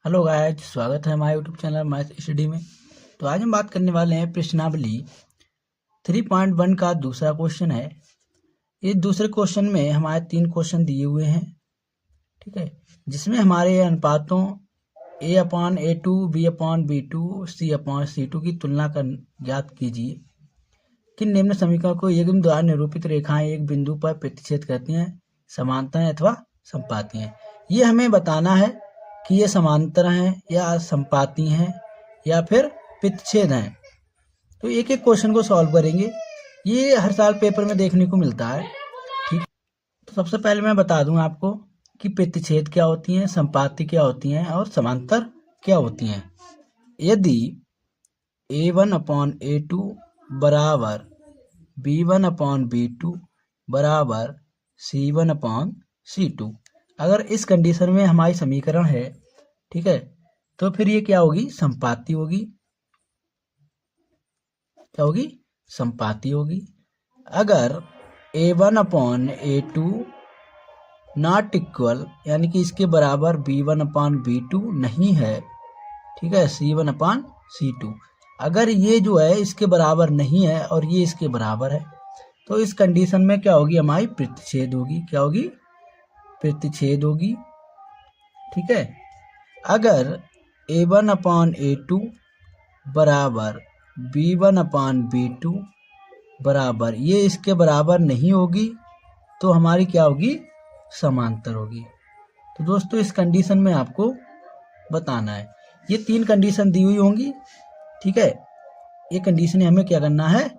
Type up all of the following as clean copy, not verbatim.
Hello guys, स्वागत है हमारे यूट्यूब चैनल मैथ स्टडी में। तो आज हम बात करने वाले हैं प्रश्नावली 3.1 का दूसरा क्वेश्चन है। इस दूसरे क्वेश्चन में हमारे 3 क्वेश्चन दिए हुए हैं, ठीक है, जिसमें हमारे अनुपातों a/a2, b/b2, c/c2 की तुलना कर ज्ञात कीजिए कि निम्न समीकरण को एक द्वारा निरूपित रेखाएं एक बिंदु पर प्रतिच्छेद करती हैं, समांतर हैं अथवा समपाती हैं। ये हमें बताना है कि ये समांतर हैं या समपाती हैं या फिर प्रतिच्छेद हैं। तो एक एक क्वेश्चन को सॉल्व करेंगे। ये हर साल पेपर में देखने को मिलता है, ठीक। तो सबसे पहले मैं बता दूं आपको कि प्रतिच्छेद क्या होती हैं, समपाती क्या होती हैं और समांतर क्या होती हैं। यदि a1/a2 बराबर b1/b2 बराबर c1/c2, अगर इस कंडीशन में हमारी समीकरण है, ठीक है, तो फिर ये क्या होगी, समपाती होगी। क्या होगी, समपाती होगी। अगर a1/a2 नॉट इक्वल, यानी कि इसके बराबर b1/b2 नहीं है, ठीक है, c1/c2, अगर ये जो है इसके बराबर नहीं है और ये इसके बराबर है, तो इस कंडीशन में क्या होगी, हमारी प्रतिच्छेद होगी। क्या होगी, प्रतिच्छेद होगी, ठीक है। अगर a1/a2 बराबर b1/b2 बराबर ये इसके बराबर नहीं होगी, तो हमारी क्या होगी, समांतर होगी। तो दोस्तों इस कंडीशन में आपको बताना है, ये 3 कंडीशन दी हुई होंगी, ठीक है। ये कंडीशन हमें क्या करना है,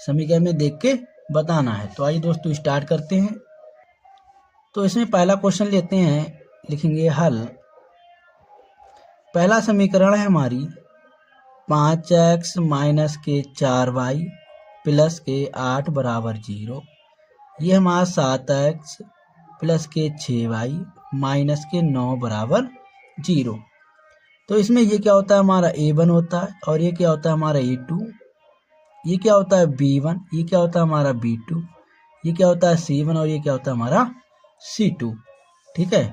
समीकरण में देख के बताना है। तो आइए दोस्तों स्टार्ट करते हैं। तो इसमें पहला क्वेश्चन लेते हैं, लिखेंगे हल। पहला समीकरण है हमारी 5x माइनस के 4y प्लस के 8 बराबर 0। ये हमारा 7x प्लस के 6y माइनस के 9 बराबर 0। तो इसमें ये क्या होता है, हमारा a1 होता है, और ये क्या होता है हमारा a2, ये क्या होता है b1, ये क्या होता है हमारा b2, ये क्या होता है c1, और ये क्या होता है हमारा c2, ठीक है।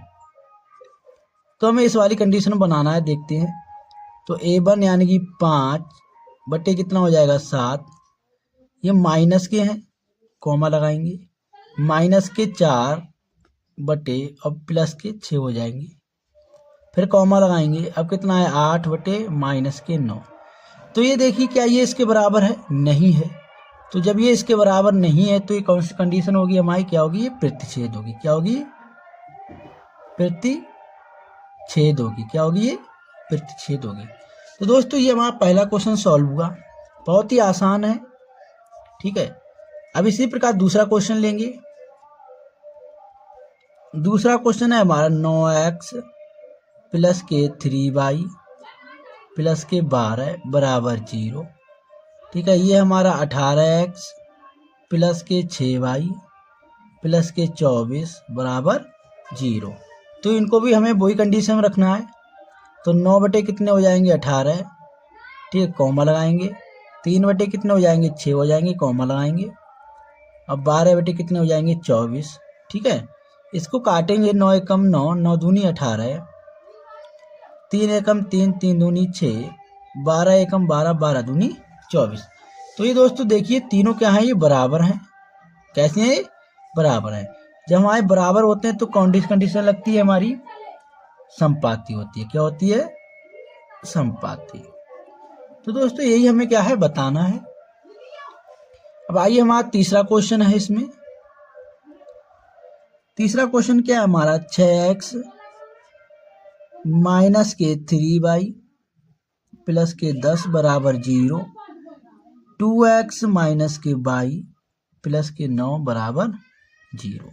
तो हमें इस वाली कंडीशन बनाना है, देखते हैं। तो a1 यानी कि 5 बटे कितना हो जाएगा 7, ये माइनस के हैं, कॉमा लगाएंगे, माइनस के 4 बटे और प्लस के 6 हो जाएंगे, फिर कॉमा लगाएंगे। अब कितना है 8 बटे माइनस के 9। तो ये देखिए क्या ये इसके बराबर है, नहीं है। तो जब ये इसके बराबर नहीं है तो ये कौन सी कंडीशन होगी हमारी, क्या होगी, ये प्रतिच्छेद होगी। क्या होगी, प्रतिच्छेद होगी। क्या होगी, ये प्रतिच्छेद होगी। तो दोस्तों ये हमारा पहला क्वेश्चन सॉल्व हुआ, बहुत ही आसान है, ठीक है। अब इसी प्रकार दूसरा क्वेश्चन लेंगे। दूसरा क्वेश्चन है हमारा 9x प्लस के 3y प्लस के 12 बराबर 0, ठीक है। ये हमारा 18x प्लस के 6y प्लस के 24 बराबर 0। तो इनको भी हमें वही कंडीशन में रखना है। तो 9 बटे कितने हो जाएंगे 18, ठीक है, कॉमा लगाएंगे। 3 बटे कितने हो जाएंगे 6 हो जाएंगे, कॉमा लगाएंगे। अब 12 बटे कितने हो जाएंगे 24, ठीक है। इसको काटेंगे, 9 एकम 9, 9 दूनी 18, 3 एकम 3, 3 दूनी 6, 12 एकम 12, 12 दूनी 24। तो ये दोस्तों देखिए तीनों क्या हैं, ये बराबर हैं। कैसे हैं, बराबर हैं। जब हमारे बराबर होते हैं तो कंडीशन लगती है हमारी, समपाती होती है। क्या होती है, समपाती। तो दोस्तों यही हमें क्या है, बताना है। अब आइए हमारा तीसरा क्वेश्चन है। इसमें तीसरा क्वेश्चन क्या है हमारा, 6x माइनस के 3y प्लस के 10 बराबर 0, 2x माइनस के y प्लस के 9 बराबर 0।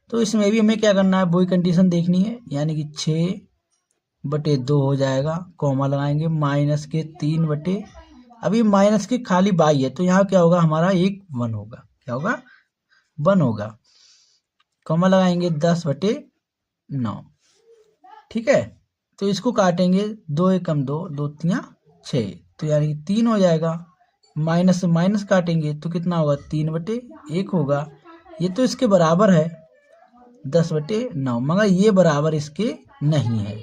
तो इसमें भी हमें क्या करना है, वही कंडीशन देखनी है, यानी कि 6 बटे 2 हो जाएगा, कॉमा लगाएंगे, माइनस के 3 बटे, अभी माइनस के खाली बाई है तो यहाँ क्या होगा हमारा, एक 1 होगा। क्या होगा, 1 होगा, कॉमा लगाएंगे, 10 बटे 9, ठीक है। तो इसको काटेंगे, 2 एकम 2, 2 तियां 6, तो यानी 3 हो जाएगा। माइनस से माइनस काटेंगे तो कितना होगा, 3 बटे 1 होगा। ये तो इसके बराबर है 10 बटे 9, मगर ये बराबर इसके नहीं है,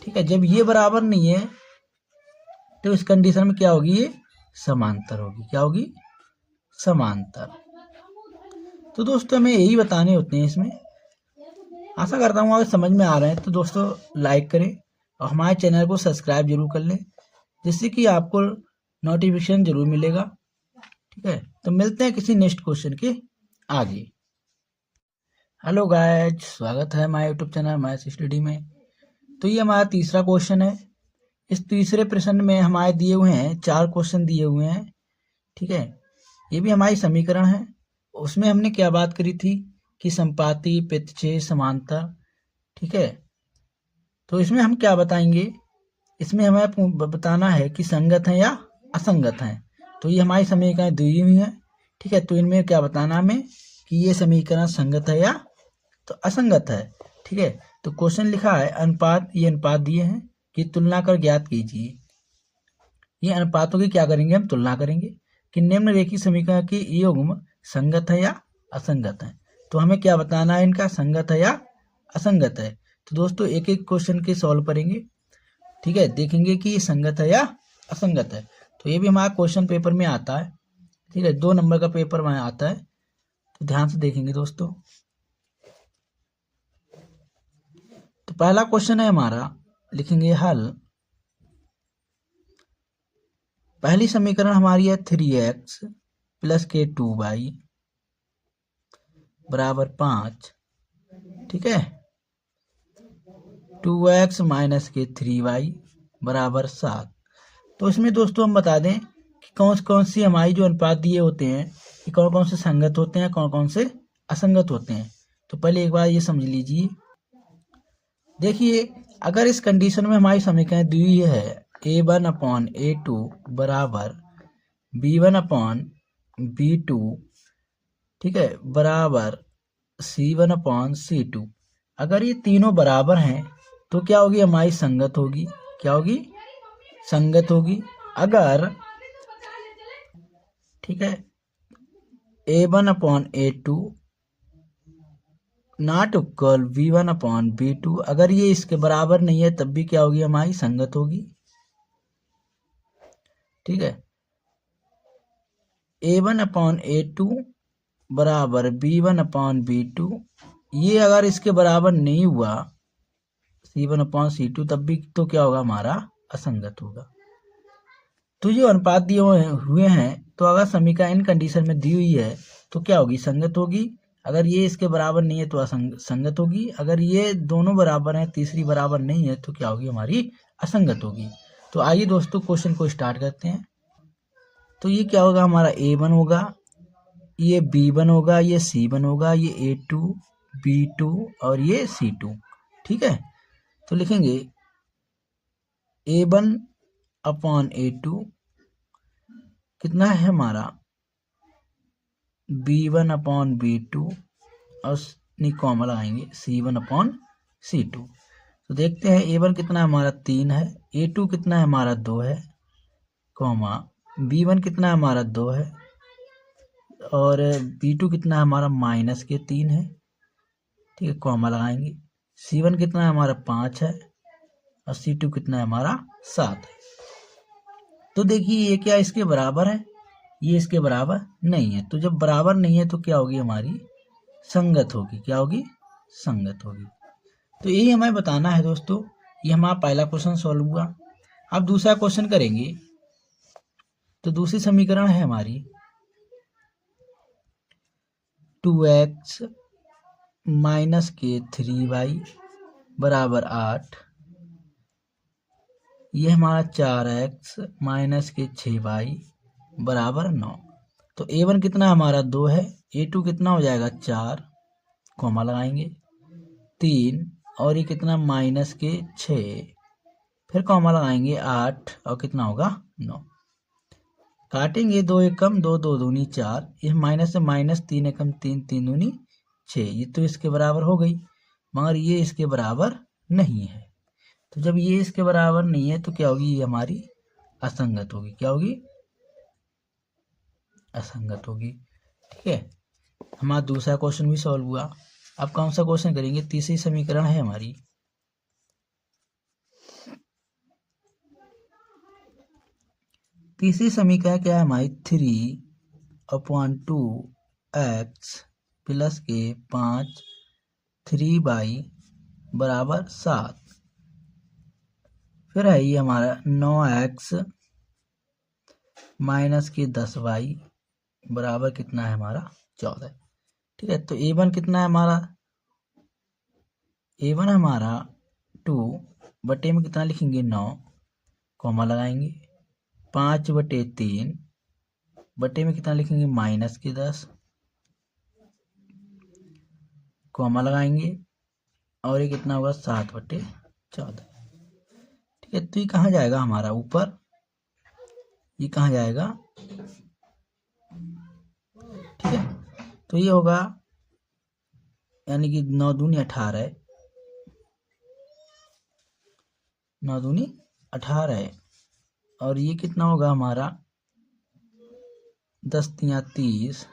ठीक है, जब ये बराबर नहीं है तो इस कंडीशन में क्या होगी, ये समांतर होगी। क्या होगी, समांतर। तो दोस्तों हमें यही बताने होते हैं इसमें। आशा करता हूँ अगर समझ में आ रहे हैं तो दोस्तों लाइक करें और हमारे चैनल को सब्सक्राइब जरूर कर लें, जिससे कि आपको नोटिफिकेशन जरूर मिलेगा। ठीक है, तो मिलते हैं किसी नेक्स्ट क्वेश्चन के आगे। हेलो गाइज, स्वागत है हमारे यूट्यूब चैनल मैथ्स स्टडी में। तो ये हमारा तीसरा क्वेश्चन है। इस तीसरे प्रश्न में हमारे दिए हुए हैं 4 क्वेश्चन दिए हुए हैं। ठीक है, ये भी हमारी समीकरण है। उसमें हमने क्या बात करी थी कि संपाती, प्रतिच्छेद, समांतर। ठीक है, तो इसमें हम क्या बताएंगे, इसमें हमें बताना है कि संगत है या असंगत है। तो ये हमारी समीकरण दी हुई है। ठीक है, तो इनमें क्या बताना हमें कि ये समीकरण संगत है या तो असंगत है। ठीक है, तो क्वेश्चन लिखा है अनुपात, ये अनुपात दिए हैं कि तुलना कर ज्ञात कीजिए। ये अनुपातों की क्या करेंगे, हम तुलना करेंगे कि निम्नलिखित समीकरण की युग्म संगत है या असंगत है। तो हमें क्या बताना है, इनका संगत है या असंगत है। तो दोस्तों एक एक क्वेश्चन के सॉल्व करेंगे। ठीक है, देखेंगे कि ये संगत है या असंगत है। तो ये भी हमारा क्वेश्चन पेपर में आता है। ठीक है, 2 नंबर का पेपर में आता है, तो ध्यान से देखेंगे दोस्तों। तो पहला क्वेश्चन है हमारा, लिखेंगे हल। पहली समीकरण हमारी है 3x प्लस के 2y बराबर 5। ठीक है, 2x माइनस के 3y बराबर 7। तो इसमें दोस्तों हम बता दें कि कौन कौन सी हमारी जो अनुपात दिए होते हैं कि कौन कौन से संगत होते हैं, कौन कौन से असंगत होते हैं। तो पहले एक बार ये समझ लीजिए। देखिए, अगर इस कंडीशन में हमारी समीकरण दी हुई है a1/a2 बराबर b1/b2, ठीक है, बराबर c1/c2। अगर ये तीनों बराबर हैं तो क्या होगी, हमारी संगत होगी। क्या होगी, संगत होगी। अगर, ठीक है, a1/a2 नॉट इक्वल b1/b2, अगर ये इसके बराबर नहीं है तब भी क्या होगी, हमारी संगत होगी। ठीक है, a1/a2 बराबर b1/b2, ये अगर इसके बराबर नहीं हुआ c1/c2 तब भी तो क्या होगा, हमारा असंगत होगा। तो जो अनुपात दिए हुए हैं, तो अगर समीकरण इन कंडीशन में दी हुई है तो क्या होगी, संगत होगी। अगर ये इसके बराबर नहीं है तो असंगत होगी। अगर ये दोनों बराबर हैं, तीसरी बराबर नहीं है तो क्या होगी, हमारी असंगत होगी। तो आइए दोस्तों क्वेश्चन को स्टार्ट करते हैं। तो ये क्या होगा, हमारा a1 होगा, ये b1 होगा, ये c1 होगा, ये a2, b2 और ये c2। ठीक है, तो लिखेंगे a1/a2 कितना है हमारा b1/b2 और कॉमा लगाएंगे c1/c2। तो देखते हैं a1 कितना हमारा 3 है, a2 कितना है हमारा 2 है, कॉमा b1 कितना है हमारा 2 है और b2 कितना है हमारा -3 है। ठीक है, कॉमा लगाएंगे। c1 कितना है हमारा 5 है और c2 कितना है हमारा 7 है। तो देखिए ये क्या इसके बराबर है, ये इसके बराबर नहीं है। तो जब बराबर नहीं है तो क्या होगी, हमारी संगत होगी। क्या होगी, संगत होगी। तो यही हमें बताना है दोस्तों। ये हमारा पहला क्वेश्चन सॉल्व हुआ। अब दूसरा क्वेश्चन करेंगे। तो दूसरी समीकरण है हमारी 2x माइनस के 3y बराबर 8। ये हमारा 4x माइनस के 6y बराबर 9। तो a1 कितना हमारा 2 है, a2 कितना हो जाएगा 4, कॉमा लगाएंगे 3 और ये कितना माइनस के 6, फिर कॉमा लगाएंगे 8 और कितना होगा 9। काटेंगे 2 एकम 2, 2 दूनी 4, ये माइनस से माइनस 3 एकम 3, 3 दूनी 6। ये तो इसके बराबर हो गई, मगर ये इसके बराबर नहीं है। तो जब ये इसके बराबर नहीं है तो क्या होगी, ये हमारी असंगत होगी। क्या होगी, असंगत होगी। ठीक है, हमारा दूसरा क्वेश्चन भी सॉल्व हुआ। अब कौन सा क्वेश्चन करेंगे, तीसरी समीकरण है हमारी तीसरी समीकरण क्या है हमारी 3/2x प्लस के 5 3y बराबर 7। फिर है ये हमारा 9x माइनस के 10y बराबर कितना है हमारा 14। ठीक है, तो a1 कितना है हमारा, a1 हमारा 2 बटे में कितना लिखेंगे 9, कॉमा लगाएंगे। 5/3 बटे में कितना लिखेंगे माइनस के 10, कॉमा लगाएंगे। और ये कितना होगा 7/14। ठीक है, तो ये कहाँ जाएगा हमारा ऊपर, ये कहाँ जाएगा। ठीक है, तो ये होगा यानी कि 9 दूनी 18, 9 दूनी 18 और ये कितना होगा हमारा 10 तिया 30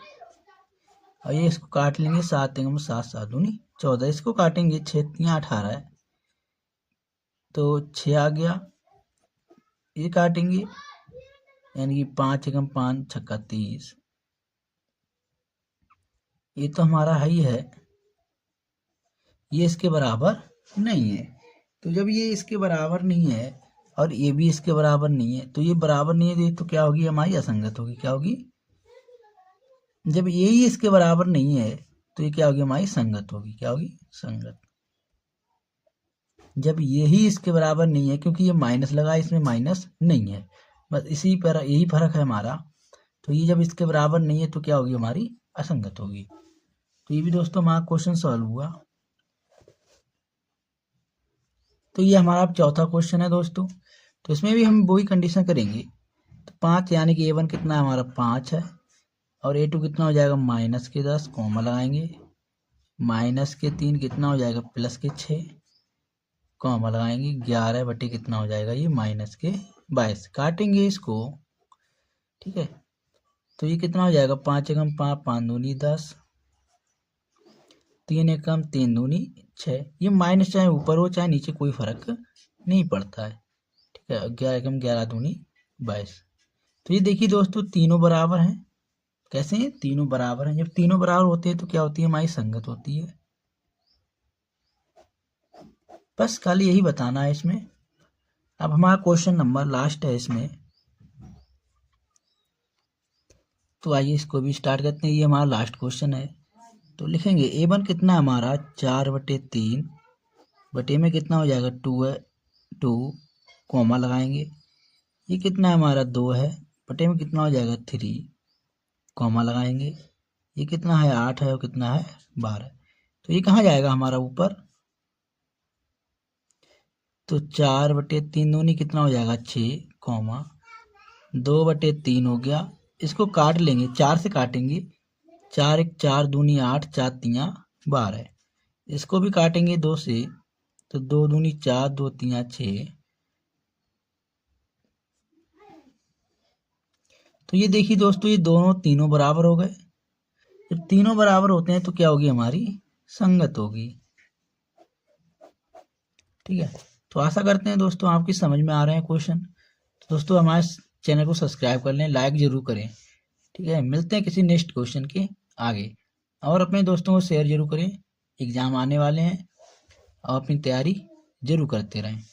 और ये इसको काट लेंगे 7 में 7 7 दूनी 14, इसको काटेंगे 6 तिया 18 तो 6 आ गया। ये काटेंगे यानी कि 5 एकम 5 छक्का 30, ये तो हमारा है ही है, ये इसके बराबर नहीं है। तो जब ये इसके बराबर नहीं है और ये भी इसके बराबर नहीं है, तो ये बराबर नहीं है तो क्या होगी हमारी असंगत होगी। क्या होगी, जब ये ही इसके बराबर नहीं है तो ये क्या होगी हमारी संगत होगी। क्या होगी, संगत। जब यही इसके बराबर नहीं है, क्योंकि ये माइनस लगा, इसमें माइनस नहीं है, बस इसी पर यही फर्क है हमारा। तो ये जब इसके बराबर नहीं है तो क्या होगी हमारी असंगत होगी। तो ये भी दोस्तों हमारा क्वेश्चन सॉल्व हुआ। तो ये हमारा अब चौथा क्वेश्चन है दोस्तों। तो इसमें भी हम वही कंडीशन करेंगे। तो 5 यानी कि a1 कितना है हमारा 5 है और a2 कितना हो जाएगा माइनस के 10, कॉमा लगाएंगे। माइनस के 3 कितना हो जाएगा प्लस के 6, कॉमा लगाएंगे। 11 बटे कितना हो जाएगा ये माइनस के 22, काटेंगे इसको। ठीक है, तो ये कितना हो जाएगा 5 एकम 5 5 दूनी 10, 3 एकम 3 दूनी 6। ये माइनस चाहे ऊपर हो चाहे नीचे कोई फर्क नहीं पड़ता है। ठीक है, 11 एकम 11 दूनी 22। तो ये देखिए दोस्तों तीनों बराबर हैं। कैसे हैं, तीनों बराबर हैं। जब तीनों बराबर होते हैं तो क्या होती है हमारी संगत होती है। बस खाली यही बताना है इसमें। अब हमारा क्वेश्चन नंबर लास्ट है इसमें, तो आइए इसको भी स्टार्ट करते हैं। ये हमारा लास्ट क्वेश्चन है। तो लिखेंगे a1 कितना हमारा 4/3 बटे में कितना हो जाएगा 2 है 2, कॉमा लगाएंगे। ये कितना है हमारा 2 है बटे में कितना हो जाएगा 3, कॉमा लगाएंगे। ये कितना है 8 है और कितना है 12। तो ये कहाँ जाएगा हमारा ऊपर, तो 4/3 दूनी कितना हो जाएगा 6, कॉमा 2/3 हो गया। इसको काट लेंगे, 4 से काटेंगे। 4 एक 4 दूनी 8, 4 तिया 12। इसको भी काटेंगे 2 से, तो 2 दूनी 4, 2 तिया 6। तो ये देखिए दोस्तों ये दोनों तीनों बराबर हो गए। जब तीनों बराबर होते हैं तो क्या होगी हमारी संगत होगी। ठीक है, तो आशा करते हैं दोस्तों आपकी समझ में आ रहे हैं क्वेश्चन। तो दोस्तों हमारे चैनल को सब्सक्राइब कर लें, लाइक जरूर करें। ठीक है, मिलते हैं किसी नेक्स्ट क्वेश्चन के आगे। और अपने दोस्तों को शेयर जरूर करें, एग्जाम आने वाले हैं और अपनी तैयारी जरूर करते रहें।